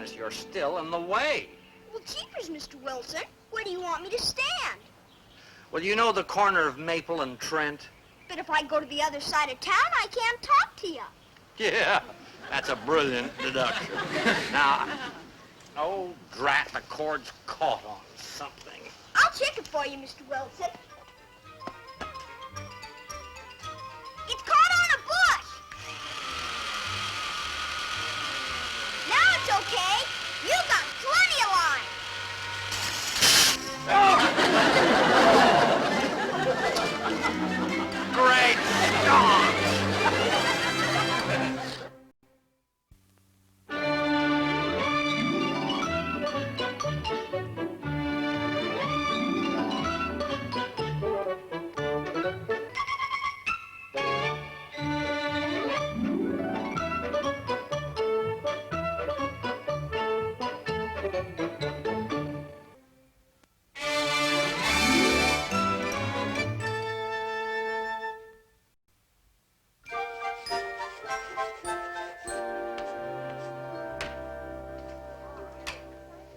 Dennis, you're still in the way. Well, jeepers, Mr. Wilson. Where do you want me to stand? Well, you know the corner of Maple and Trent? But if I go to the other side of town, I can't talk to you. Yeah, that's a brilliant deduction. Now, oh, drat, the cord's caught on something. I'll check it for you, Mr. Wilson. It's caught on a bush. Now it's okay. You got plenty of line. Great Scott!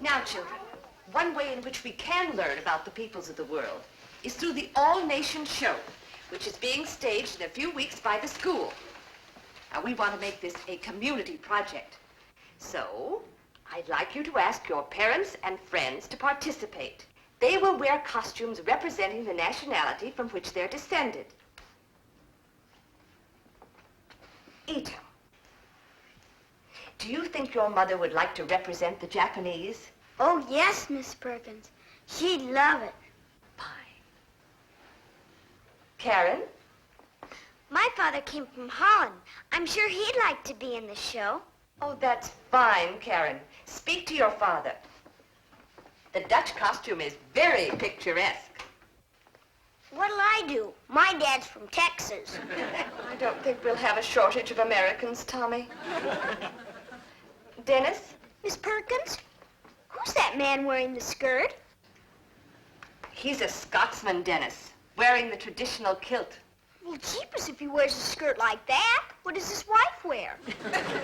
Now, children, one way in which we can learn about the peoples of the world is through the All-Nation Show, which is being staged in a few weeks by the school. Now, we want to make this a community project. So, I'd like you to ask your parents and friends to participate. They will wear costumes representing the nationality from which they're descended. Ito, do you think your mother would like to represent the Japanese? Oh, yes, Miss Perkins. She'd love it. Fine. Karen? My father came from Holland. I'm sure he'd like to be in the show. Oh, that's fine, Karen. Speak to your father. The Dutch costume is very picturesque. What'll I do? My dad's from Texas. I don't think we'll have a shortage of Americans, Tommy. Dennis? Miss Perkins, who's that man wearing the skirt? He's a Scotsman, Dennis, wearing the traditional kilt. Well, jeepers, if he wears a skirt like that, what does his wife wear?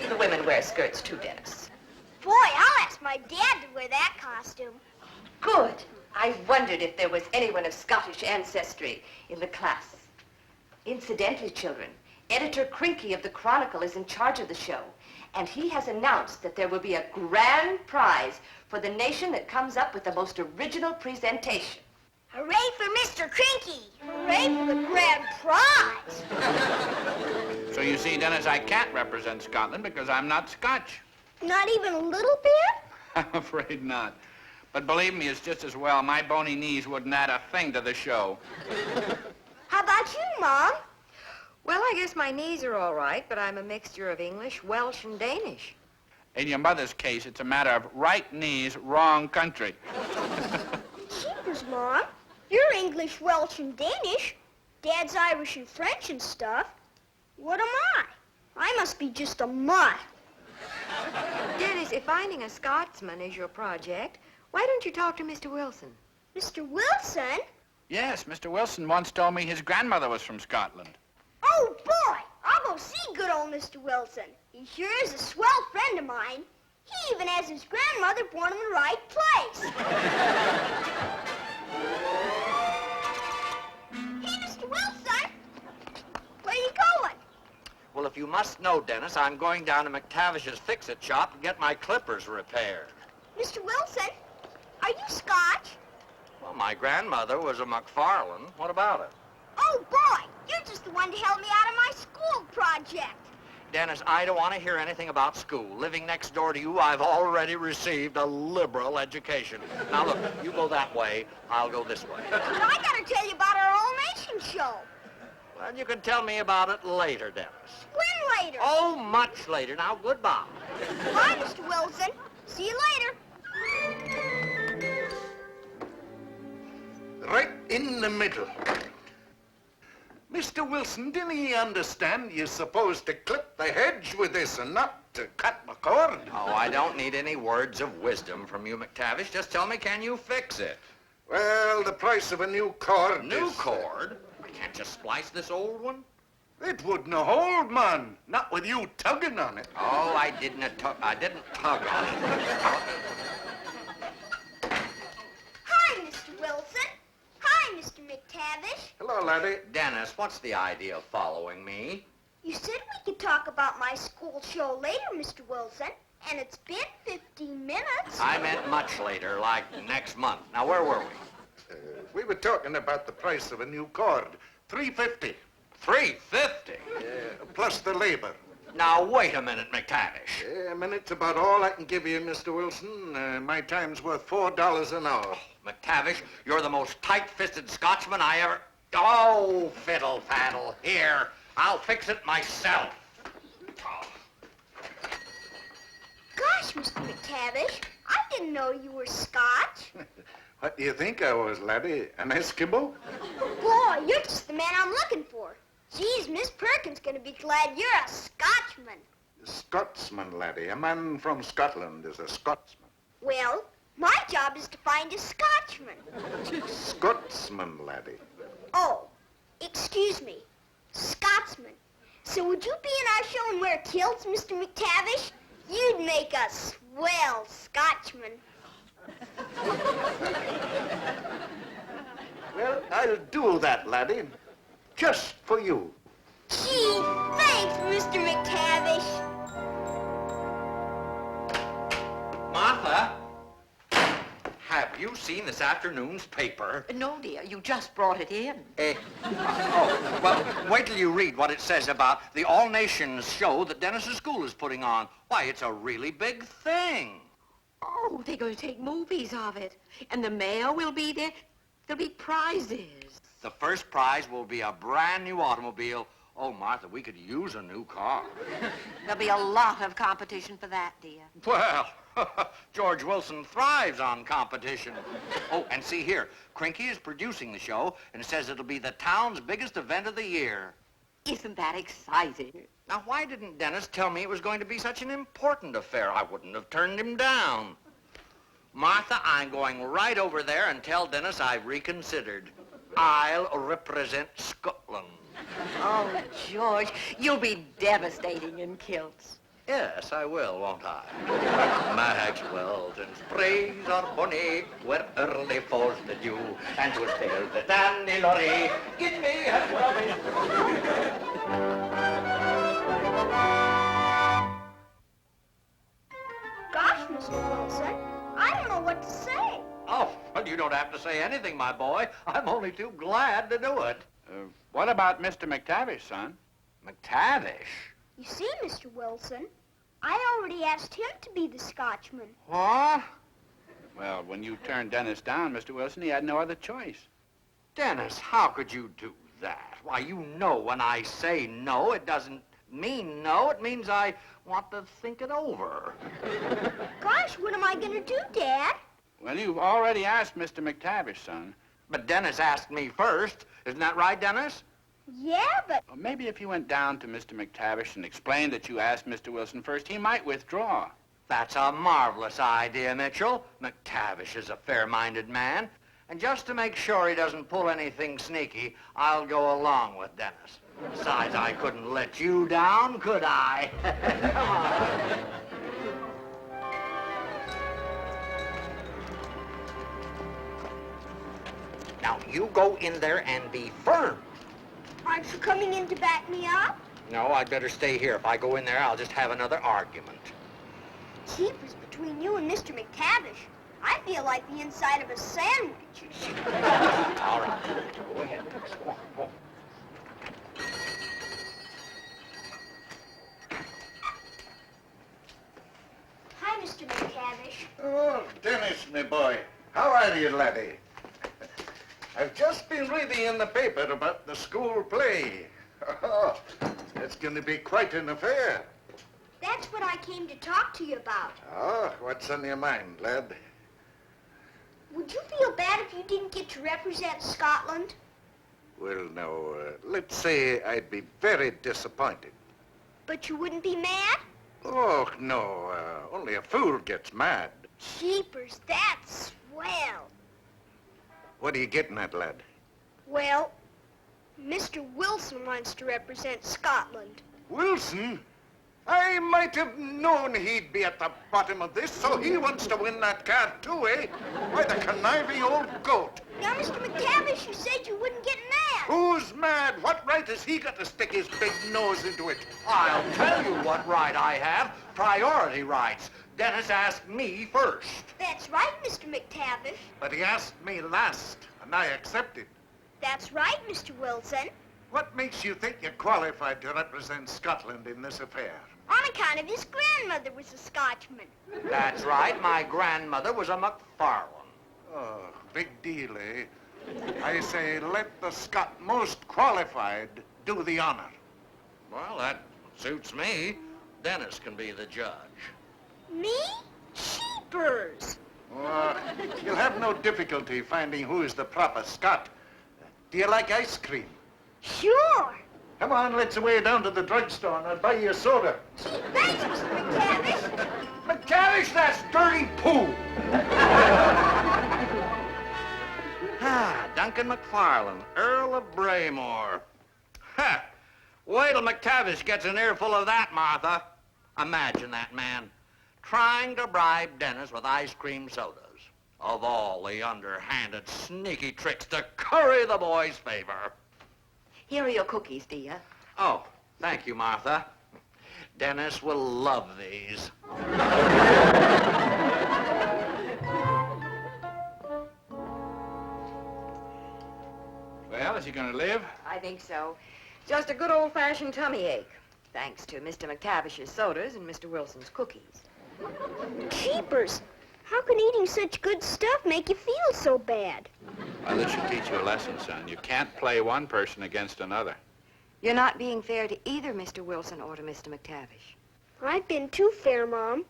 The women wear skirts too, Dennis. Boy, I'll ask my dad to wear that costume. Good. I wondered if there was anyone of Scottish ancestry in the class. Incidentally, children, Editor Crinky of the Chronicle is in charge of the show, and he has announced that there will be a grand prize for the nation that comes up with the most original presentation. Hooray for Mr. Crinky! Hooray for the grand prize! So you see, Dennis, I can't represent Scotland because I'm not Scotch. Not even a little bit? I'm afraid not. But believe me, it's just as well. My bony knees wouldn't add a thing to the show. How about you, Mom? Well, I guess my knees are all right, but I'm a mixture of English, Welsh, and Danish. In your mother's case, it's a matter of right knees, wrong country. Jeepers, Mom. You're English, Welsh, and Danish. Dad's Irish and French and stuff. What am I? I must be just a mutt. Dennis, if finding a Scotsman is your project, why don't you talk to Mr. Wilson? Mr. Wilson? Yes, Mr. Wilson once told me his grandmother was from Scotland. Oh, boy! I'll go see good old Mr. Wilson. He sure is a swell friend of mine. He even has his grandmother born in the right place. Hey, Mr. Wilson! Where are you going? Well, if you must know, Dennis, I'm going down to MacTavish's fix-it shop to get my clippers repaired. Mr. Wilson, are you Scotch? Well, my grandmother was a McFarlane. What about it? Oh, boy! You're just the one to help me out of my school project. Dennis, I don't want to hear anything about school. Living next door to you, I've already received a liberal education. Now, look, you go that way, I'll go this way. But I gotta tell you about our All-Nation show. Well, you can tell me about it later, Dennis. When later? Oh, much later. Now, goodbye. Bye, Mr. Wilson. See you later. Right in the middle. Mr. Wilson, didn't he understand you're supposed to clip the hedge with this and not to cut the cord? Oh, I don't need any words of wisdom from you, MacTavish. Just tell me, can you fix it? Well, the price of a new cord New is... cord? I can't just splice this old one. It wouldn't hold, man. Not with you tugging on it. Oh, I didn't tug on it. Hi, Mr. Wilson. Hi, Mr. MacTavish. Hello, laddie. Dennis, what's the idea of following me? You said we could talk about my school show later, Mr. Wilson, and it's been 15 minutes. I meant much later, like next month. Now, where were we? We were talking about the price of a new cord. $3.50. $3.50. Plus the labor. Now, wait a minute, MacTavish. A minute's about all I can give you, Mr. Wilson. My time's worth $4 an hour. MacTavish, you're the most tight-fisted Scotsman I ever... Oh, fiddle-faddle. Here, I'll fix it myself. Gosh, Mr. MacTavish, I didn't know you were Scotch. What do you think I was, laddie? An Eskimo? Boy, you're just the man I'm looking for. Geez, Miss Perkins gonna be glad you're a Scotchman. Scotsman, laddie. A man from Scotland is a Scotsman. Well, my job is to find a Scotchman. Scotsman, laddie. Oh, excuse me, Scotsman. So would you be in our show and wear kilts, Mr. MacTavish? You'd make a swell Scotchman. Well, I'll do that, laddie. Just for you. Gee, thanks, Mr. MacTavish. Martha, have you seen this afternoon's paper? No, dear, you just brought it in. Well, wait till you read what it says about the all-nations show that Dennis's school is putting on. Why, it's a really big thing. Oh, they're going to take movies of it. And the mayor will be there. There'll be prizes. The first prize will be a brand new automobile. Oh, Martha, we could use a new car. There'll be a lot of competition for that, dear. Well, George Wilson thrives on competition. Oh, and see here, Crinky is producing the show, and it says it'll be the town's biggest event of the year. Isn't that exciting? Now, why didn't Dennis tell me it was going to be such an important affair? I wouldn't have turned him down. Martha, I'm going right over there and tell Dennis I've reconsidered. I'll represent Scotland. Oh, George, you'll be devastating in kilts. Yes, I will, won't I? Maxwell's sprays are bonny, where early falls the dew, and 'twas still the Danny Lorry, give me a rubbing. Gosh, Mr. Wilson, I don't know what to say. Oh, well, you don't have to say anything, my boy. I'm only too glad to do it. What about Mr. MacTavish, son? MacTavish? You see, Mr. Wilson, I already asked him to be the Scotchman. What? Well, when you turned Dennis down, Mr. Wilson, he had no other choice. Dennis, how could you do that? Why, you know when I say no, it doesn't mean no. It means I want to think it over. Gosh, what am I gonna do, Dad? Well, you've already asked Mr. MacTavish, son. But Dennis asked me first. Isn't that right, Dennis? Yeah, but... Well, maybe if you went down to Mr. MacTavish and explained that you asked Mr. Wilson first, he might withdraw. That's a marvelous idea, Mitchell. MacTavish is a fair-minded man. And just to make sure he doesn't pull anything sneaky, I'll go along with Dennis. Besides, I couldn't let you down, could I? Come on. Now, you go in there and be firm. Aren't you coming in to back me up? No, I'd better stay here. If I go in there, I'll just have another argument. Jeepers, between you and Mr. MacTavish, I feel like the inside of a sandwich. All right. Go ahead. Go on, go on. Hi, Mr. MacTavish. Oh, Dennis, my boy. How are you, laddie? I've just been reading in the paper about the school play. Oh, it's going to be quite an affair. That's what I came to talk to you about. Oh, what's on your mind, lad? Would you feel bad if you didn't get to represent Scotland? Well, now, let's say I'd be very disappointed. But you wouldn't be mad? Oh, no, only a fool gets mad. Jeepers, that's swell. What are you getting at, lad? Well, Mr. Wilson wants to represent Scotland. Wilson? I might have known he'd be at the bottom of this, so he wants to win that card too, eh? Why, the conniving old goat. Now, Mr. MacTavish, you said you wouldn't get mad. Who's mad? What right has he got to stick his big nose into it? I'll tell you what right I have. Priority rights. Dennis asked me first. That's right, Mr. MacTavish. But he asked me last, and I accepted. That's right, Mr. Wilson. What makes you think you're qualified to represent Scotland in this affair? On account of his grandmother was a Scotchman. That's right, my grandmother was a McFarlane. Oh, big deal, eh? I say let the Scot most qualified do the honor. Well, that suits me. Dennis can be the judge. Me? Cheapers! You'll have no difficulty finding who is the proper Scot. Do you like ice cream? Sure. Come on, let's away down to the drugstore and I'll buy you a soda. Thanks, Mr. MacTavish. MacTavish, that's dirty poo! Duncan McFarlane, Earl of Braymore. Ha! Wait till MacTavish gets an earful of that, Martha. Imagine that man trying to bribe Dennis with ice cream sodas. Of all the underhanded, sneaky tricks to curry the boy's favor. Here are your cookies, dear. Oh, thank you, Martha. Dennis will love these. Well, is he going to live? I think so. Just a good old-fashioned tummy ache, thanks to Mr. MacTavish's sodas and Mr. Wilson's cookies. Cheapers! How can eating such good stuff make you feel so bad? Well, this should teach you a lesson, son. You can't play one person against another. You're not being fair to either Mr. Wilson or to Mr. MacTavish. I've been too fair, Mom.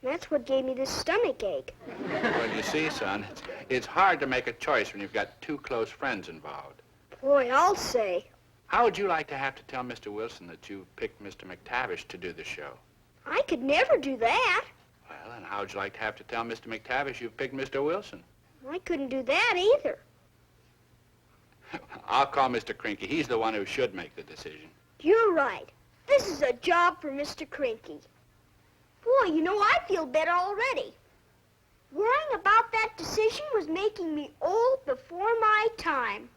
That's what gave me this stomach ache. Well, you see, son, it's hard to make a choice when you've got two close friends involved. Boy, I'll say. How would you like to have to tell Mr. Wilson that you picked Mr. MacTavish to do the show? I could never do that. Well, and how would you like to have to tell Mr. MacTavish you've picked Mr. Wilson? I couldn't do that either. I'll call Mr. Crinky. He's the one who should make the decision. You're right. This is a job for Mr. Crinky. Boy, you know, I feel better already. Worrying about that decision was making me old before my time.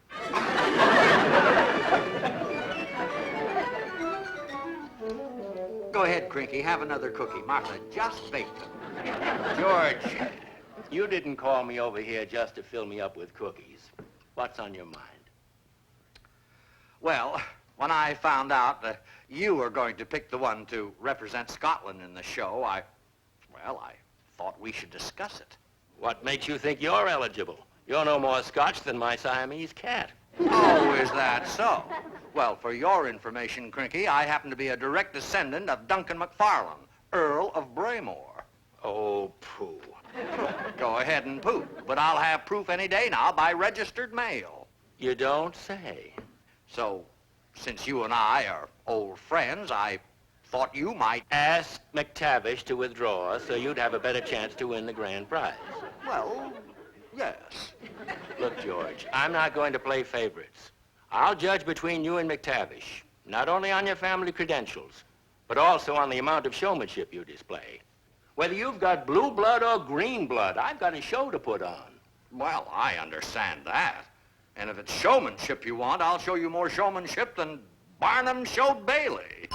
Go ahead, Crinky. Have another cookie. Martha, just bake them. George, you didn't call me over here just to fill me up with cookies. What's on your mind? Well, when I found out that you were going to pick the one to represent Scotland in the show, I thought we should discuss it. What makes you think you're eligible? You're no more Scotch than my Siamese cat. Oh, is that so? Well, for your information, Crinky, I happen to be a direct descendant of Duncan McFarlane, Earl of Braymore. Oh, pooh. Go ahead and poop, but I'll have proof any day now by registered mail. You don't say. So, since you and I are old friends, I thought you might... Ask MacTavish to withdraw so you'd have a better chance to win the grand prize. Well, yes. Look, George, I'm not going to play favorites. I'll judge between you and MacTavish, not only on your family credentials, but also on the amount of showmanship you display. Whether you've got blue blood or green blood, I've got a show to put on. Well, I understand that. And if it's showmanship you want, I'll show you more showmanship than Barnum showed Bailey.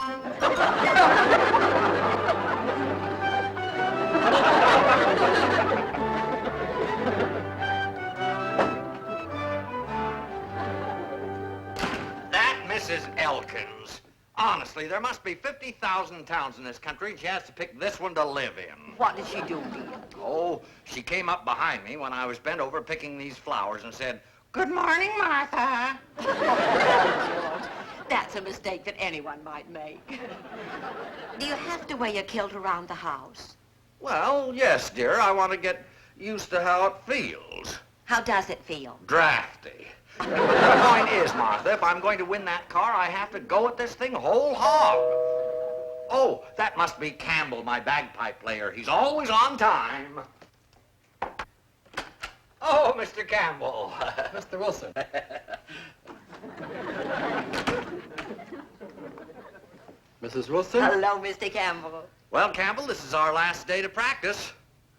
That Mrs. Elkins. Honestly, there must be 50,000 towns in this country, and she has to pick this one to live in. What did she do, dear? Oh, she came up behind me when I was bent over picking these flowers and said, "Good morning, Martha." That's a mistake that anyone might make. Do you have to wear your kilt around the house? Well, yes, dear. I want to get used to how it feels. How does it feel? Drafty. The point is, Martha, if I'm going to win that car, I have to go at this thing whole hog. Oh, that must be Campbell, my bagpipe player. He's always on time. Oh, Mr. Campbell. Mr. Wilson. Mrs. Wilson? Hello, Mr. Campbell. Well, Campbell, this is our last day to practice.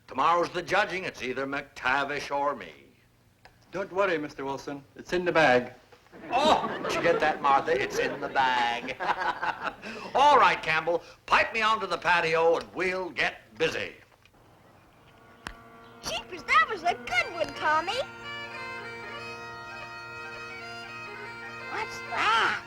Tomorrow's the judging. It's either MacTavish or me. Don't worry, Mr. Wilson. It's in the bag. Oh, did you get that, Martha? It's in the bag. All right, Campbell, pipe me onto the patio and we'll get busy. Jeepers, that was a good one, Tommy. What's that?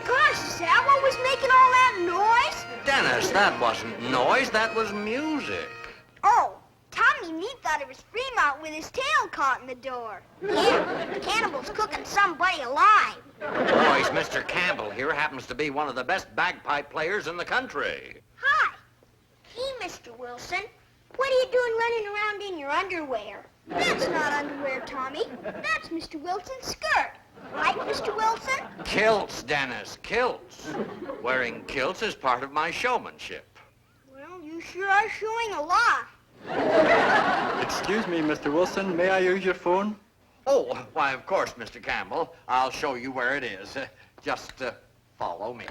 Gosh, is that what was making all that noise? Dennis, that wasn't noise, that was music. Oh, Tommy and me thought it was Fremont with his tail caught in the door. Yeah, the cannibal's cooking somebody alive. Boys, Mr. Campbell here happens to be one of the best bagpipe players in the country. Hi. Hey, Mr. Wilson. What are you doing running around in your underwear? That's not underwear, Tommy. That's Mr. Wilson's skirt. Right, Mr. Wilson? Kilts, Dennis, kilts. Wearing kilts is part of my showmanship. Well, you sure are showing a lot. Excuse me, Mr. Wilson. May I use your phone? Oh, why, of course, Mr. Campbell. I'll show you where it is. Just follow me.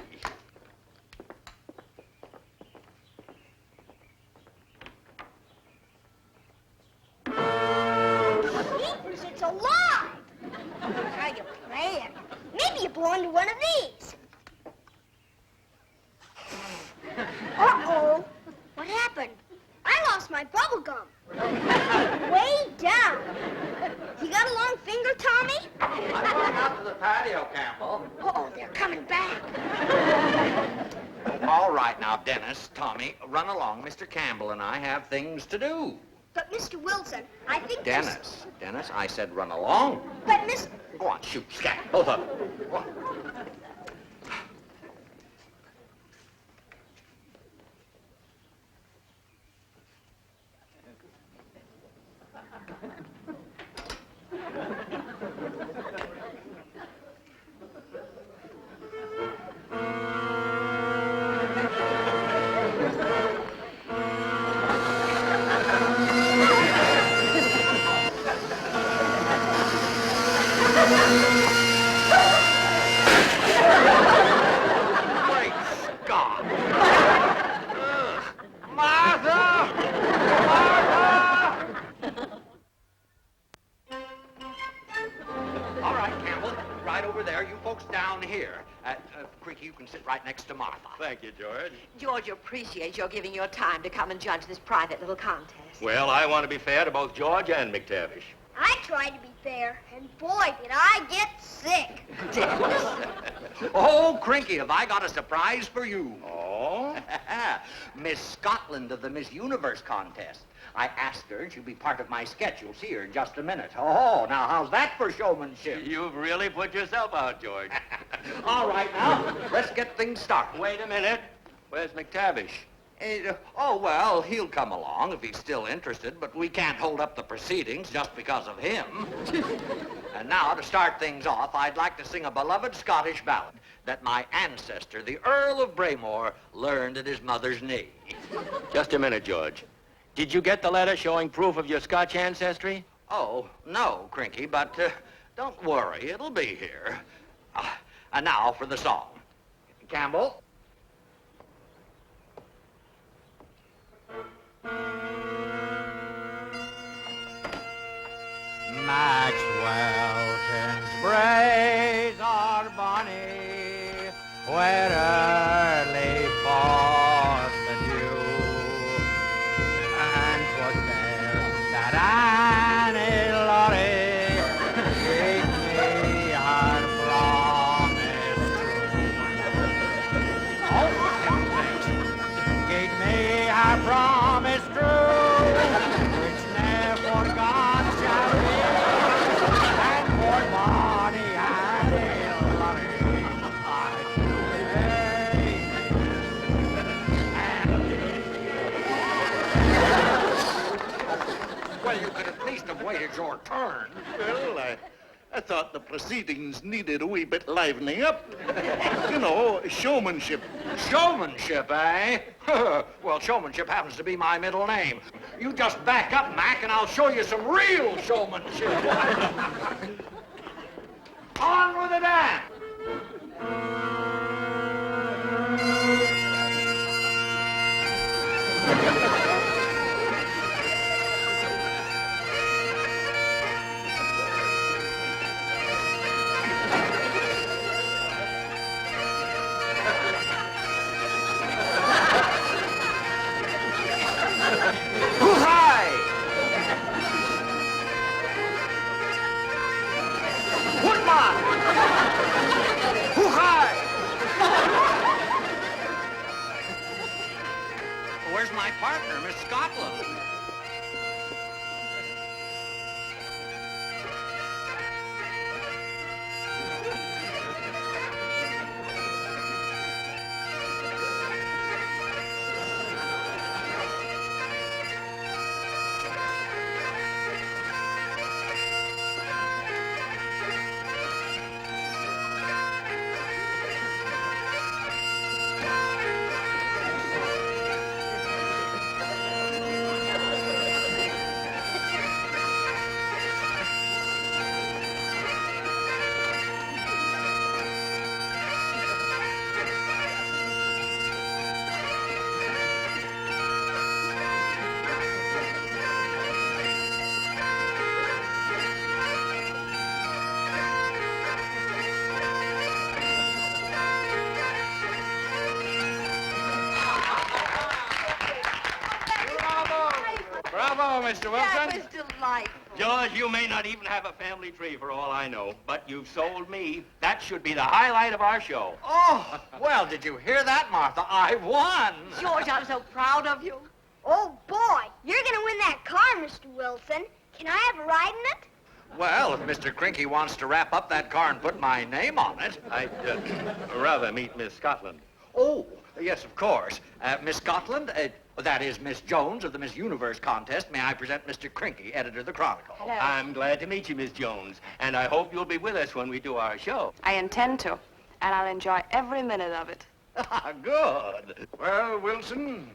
Jeepers, it's alive. How you playing? Maybe you blow into one of these. Uh-oh. What happened? I lost my bubble gum. Way down. You got a long finger, Tommy? I'm going out to the patio, Campbell. Uh-oh, they're coming back. All right now, Dennis, Tommy, run along. Mr. Campbell and I have things to do. But, Mr. Wilson, I think Dennis, I said run along. But, Miss... Go on, shoot, scat, both of them. Go on. Great Scott! Ugh. Martha! Martha! All right, Campbell, right over there. You folks down here. Creaky, you can sit right next to Martha. Thank you, George. George appreciates your giving your time to come and judge this private little contest. Well, I want to be fair to both George and MacTavish. I tried to be fair, and boy, did I get sick. Oh, Crinky, have I got a surprise for you. Oh? Miss Scotland of the Miss Universe contest. I asked her, and she'll be part of my sketch. You'll see her in just a minute. Oh, now, how's that for showmanship? You've really put yourself out, George. All right, now, let's get things started. Wait a minute. Where's MacTavish? Oh, well, he'll come along if he's still interested, but we can't hold up the proceedings just because of him. And now, to start things off, I'd like to sing a beloved Scottish ballad that my ancestor, the Earl of Braymore, learned at his mother's knee. Just a minute, George. Did you get the letter showing proof of your Scotch ancestry? Oh, no, Crinky, but don't worry, it'll be here. And now for the song. Campbell? Maxwellton's braes are bonny, where early falls the dew, and 'twas there that Annie Laurie gave me her promise true. Gave me her promise true, which never God shall be. Well, you could at least have waited your turn. Well, that's thought the proceedings needed a wee bit livening up. You know, showmanship. Showmanship, eh? Well, showmanship happens to be my middle name. You just back up, Mac, and I'll show you some real showmanship. On with the dance! Where's my partner, Miss Scotland? Bravo, Mr. Wilson. That was delightful. George, you may not even have a family tree for all I know, but you've sold me. That should be the highlight of our show. Oh, well, did you hear that, Martha? I won. George, I'm so proud of you. Oh, boy, you're going to win that car, Mr. Wilson. Can I have a ride in it? Well, if Mr. Crinky wants to wrap up that car and put my name on it. I'd rather meet Miss Scotland. Oh, yes, of course. Miss Scotland, that is Miss Jones of the Miss Universe contest. May I present Mr. Crinky, editor of the Chronicle? Hello. I'm glad to meet you, Miss Jones, and I hope you'll be with us when we do our show. I intend to, and I'll enjoy every minute of it. Good. Well, Wilson,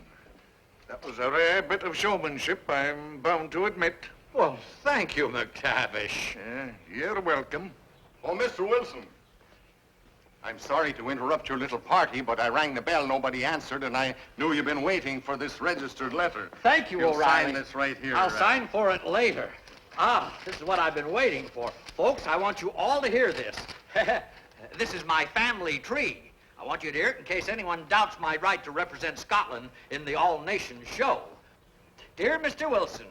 that was a rare bit of showmanship, I'm bound to admit. Well, thank you, MacTavish. You're welcome. Oh, Mr. Wilson. I'm sorry to interrupt your little party, but I rang the bell, nobody answered, and I knew you've been waiting for this registered letter. Thank you, You'll O'Reilly. sign this right here. I'll sign for it later. Ah, this is what I've been waiting for. Folks, I want you all to hear this. This is my family tree. I want you to hear it in case anyone doubts my right to represent Scotland in the all-nation show. Dear Mr. Wilson,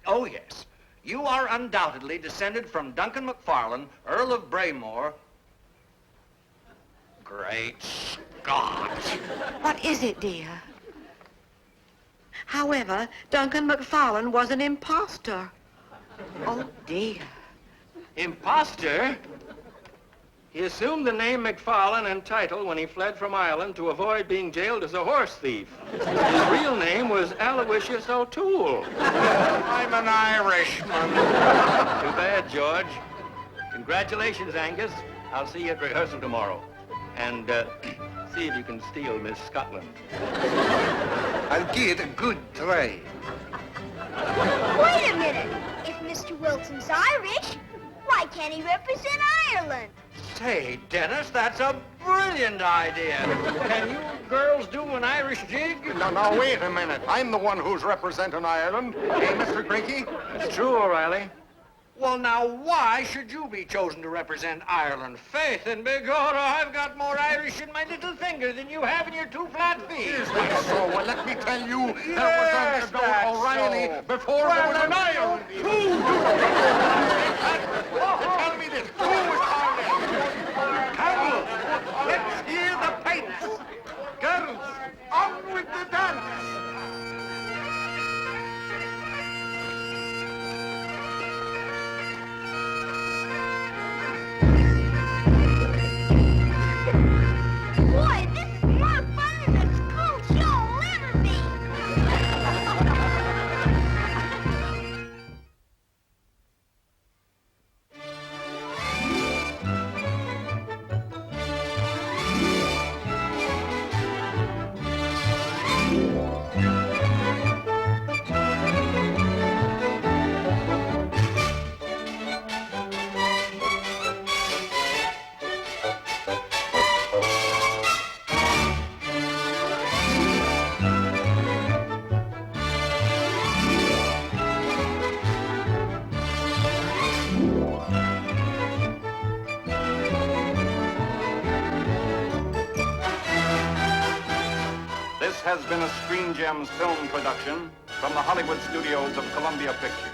oh yes, you are undoubtedly descended from Duncan MacFarlane, Earl of Braymore. Great Scott. What is it, dear? However, Duncan MacFarlane was an imposter. Oh, dear. Imposter? He assumed the name MacFarlane and title when he fled from Ireland to avoid being jailed as a horse thief. His real name was Aloysius O'Toole. I'm an Irishman. Too bad, George. Congratulations, Angus. I'll see you at rehearsal tomorrow. And see if you can steal Miss Scotland. I'll give it a good try. Wait a minute. If Mr. Wilson's Irish, why can't he represent Ireland? Say, Dennis, that's a brilliant idea. Can you girls do an Irish jig? Now, wait a minute. I'm the one who's representing Ireland. Hey, Mr. Crinky? It's true, O'Reilly. Well, now, why should you be chosen to represent Ireland? Faith and begorra, I've got more Irish in my little finger than you have in your two flat feet. Is that so? Well, let me tell you, Yes, there was that's O'Reilly so. before there was an Ireland. Tell me this. Who was Ireland? Carol, let's hear the pipes. Girls, on with the dance. Boy, this is more fun than a school show will ever be. This has been a Screen Gems film production from the Hollywood studios of Columbia Pictures.